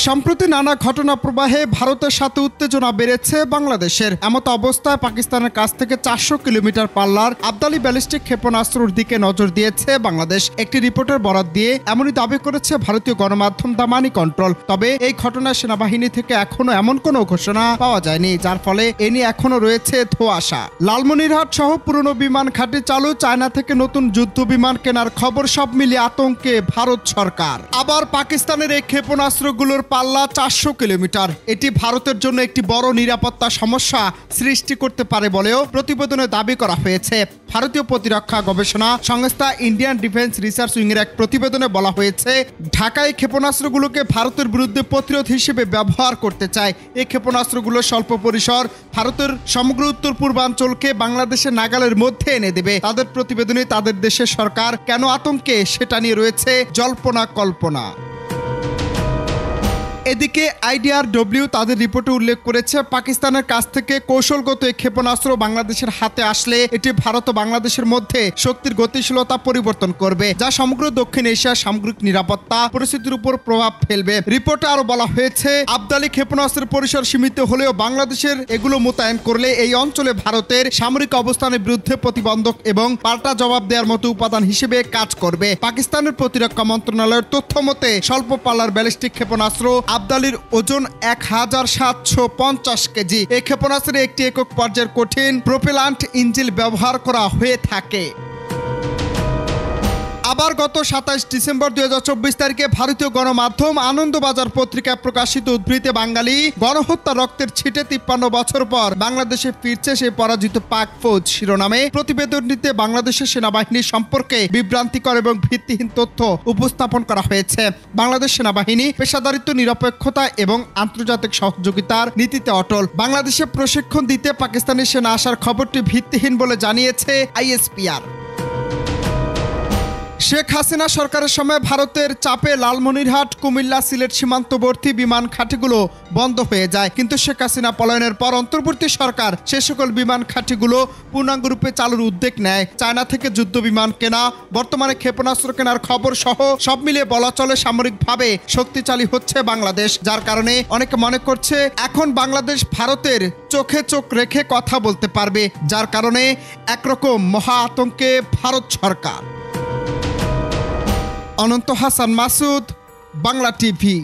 সম্প্রতি নানা ঘটনা প্রবাহে ভারতের সাথে উত্তেজনা বেড়েছে বাংলাদেশের। এমত অবস্থায় পাকিস্তানের কাছ থেকে 400 কিলোমিটার পাল্লার আবদালি ব্যালিস্টিক ক্ষেপণাস্ত্রের দিকে নজর দিয়েছে বাংলাদেশ। একটি রিপোর্টের বরাত দিয়ে এমনই দাবি করেছে ভারতীয় গণমাধ্যম দ্য মানি কন্ট্রোল। তবে এই ঘটনায় সেনাবাহিনী থেকে এখনো এমন কোনো ঘোষণা পাওয়া যায়নি, যার ফলে এ নিয়ে এখনো রয়েছে ধোঁয়াশা। লালমনিরহাট সহ পুরনো বিমান ঘাঁটি চালু, চায়না থেকে নতুন যুদ্ধ বিমান কেনার খবর, সব মিলিয়ে আতঙ্কে ভারত সরকার। আবার পাকিস্তানের এই ক্ষেপণাস্ত্রগুলোর পাল্লা 400 কিলোমিটার। এটি ভারতের জন্য একটি বড় নিরাপত্তা সমস্যা সৃষ্টি করতে পারে বলেও প্রতিবেদনে দাবি করা হয়েছে। ভারতীয় প্রতিরক্ষা গবেষণা সংস্থা ইন্ডিয়ান ডিফেন্স রিসার্চ উইং এর এক প্রতিবেদনে বলা হয়েছে, ঢাকায় ক্ষেপণাস্ত্রগুলোকে ভারতের বিরুদ্ধে প্রতিরোধ হিসেবে ব্যবহার করতে চায়। এই ক্ষেপণাস্ত্রগুলো স্বল্প পরিসর ভারতের সমগ্র উত্তর পূর্বাঞ্চলকে বাংলাদেশের নাগালের মধ্যে এনে দেবে। তাদের প্রতিবেদনে তাদের দেশের সরকার কেন আতঙ্কে সেটা নিয়ে রয়েছে জল্পনা কল্পনা। এদিকে IDRW তাদের রিপোর্টে উল্লেখ করেছে, পাকিস্তানের কাছ থেকে কৌশলগত এই ক্ষেপণাস্ত্র বাংলাদেশের হাতে আসলে এটি ভারত ও বাংলাদেশের মধ্যে শক্তির গতিশীলতা পরিবর্তন করবে, যা সমগ্র দক্ষিণ এশিয়ার সামগ্রিক নিরাপত্তা পরিস্থিতির উপর প্রভাব ফেলবে। রিপোর্টে আরো বলা হয়েছে, আবদালি ক্ষেপণাস্ত্রের পরিসর সীমিত হলেও বাংলাদেশের এগুলো মোতায়েন করলে এই অঞ্চলে ভারতের সামরিক অবস্থানের বিরুদ্ধে প্রতিবন্ধক এবং পাল্টা জবাব দেওয়ার মতো উপাদান হিসেবে কাজ করবে। পাকিস্তানের প্রতিরক্ষা মন্ত্রণালয়ের তথ্য মতে, স্বল্প পাল্লার ব্যালিস্টিক ক্ষেপণাস্ত্র আবদালির ওজন 1750 কেজি। এই ক্ষেপণাস্ত্রে একটি একক পর্যায়ের কঠিন প্রোপেলান্ট ইঞ্জিন ব্যবহার করা হয়ে থাকে। আবার গত 27 ডিসেম্বর 2024 তারিখে ভারতীয় গণমাধ্যম আনন্দবাজার পত্রিকায় প্রকাশিত উদ্ধৃতে বাঙালি গণহত্যা রক্তের ছিটে 53 বছর পর বাংলাদেশে ফিরছে সেই পরাজিত পাক ফৌজ শিরোনামে প্রতিবেদনটিতে বাংলাদেশের সেনাবাহিনী সম্পর্কে বিভ্রান্তিকর এবং ভিত্তিহীন তথ্য উপস্থাপন করা হয়েছে। বাংলাদেশ সেনাবাহিনী পেশাদারিত্ব, নিরপেক্ষতা এবং আন্তর্জাতিক সহযোগিতার নীতিতে অটল। বাংলাদেশে প্রশিক্ষণ দিতে পাকিস্তানি সেনা আসার খবরটি ভিত্তিহীন বলে জানিয়েছে ISPR। শেখ হাসিনা সরকারের সময় ভারতের চাপে লালমনিরহাট, কুমিল্লা, সিলেট সীমান্তবর্তী বিমান ঘাঁটিগুলো বন্ধ হয়ে যায়। কিন্তু শেখ হাসিনা পলায়নের পর অন্তর্বর্তী সরকার সে সকল বিমান ঘাঁটিগুলো পূর্ণাঙ্গরূপে চালুর উদ্যোগ নেয়। চায়না থেকে যুদ্ধ বিমান কেনা, বর্তমানে ক্ষেপণাস্ত্র কেনার খবর সহ সব মিলিয়ে বলা চলে সামরিকভাবে শক্তিশালী হচ্ছে বাংলাদেশ। যার কারণে অনেকে মনে করছে এখন বাংলাদেশ ভারতের চোখে চোখ রেখে কথা বলতে পারবে, যার কারণে একরকম মহা আতঙ্কে ভারত সরকার। অনন্ত হাসান মাসুদ, বাংলা টিভি।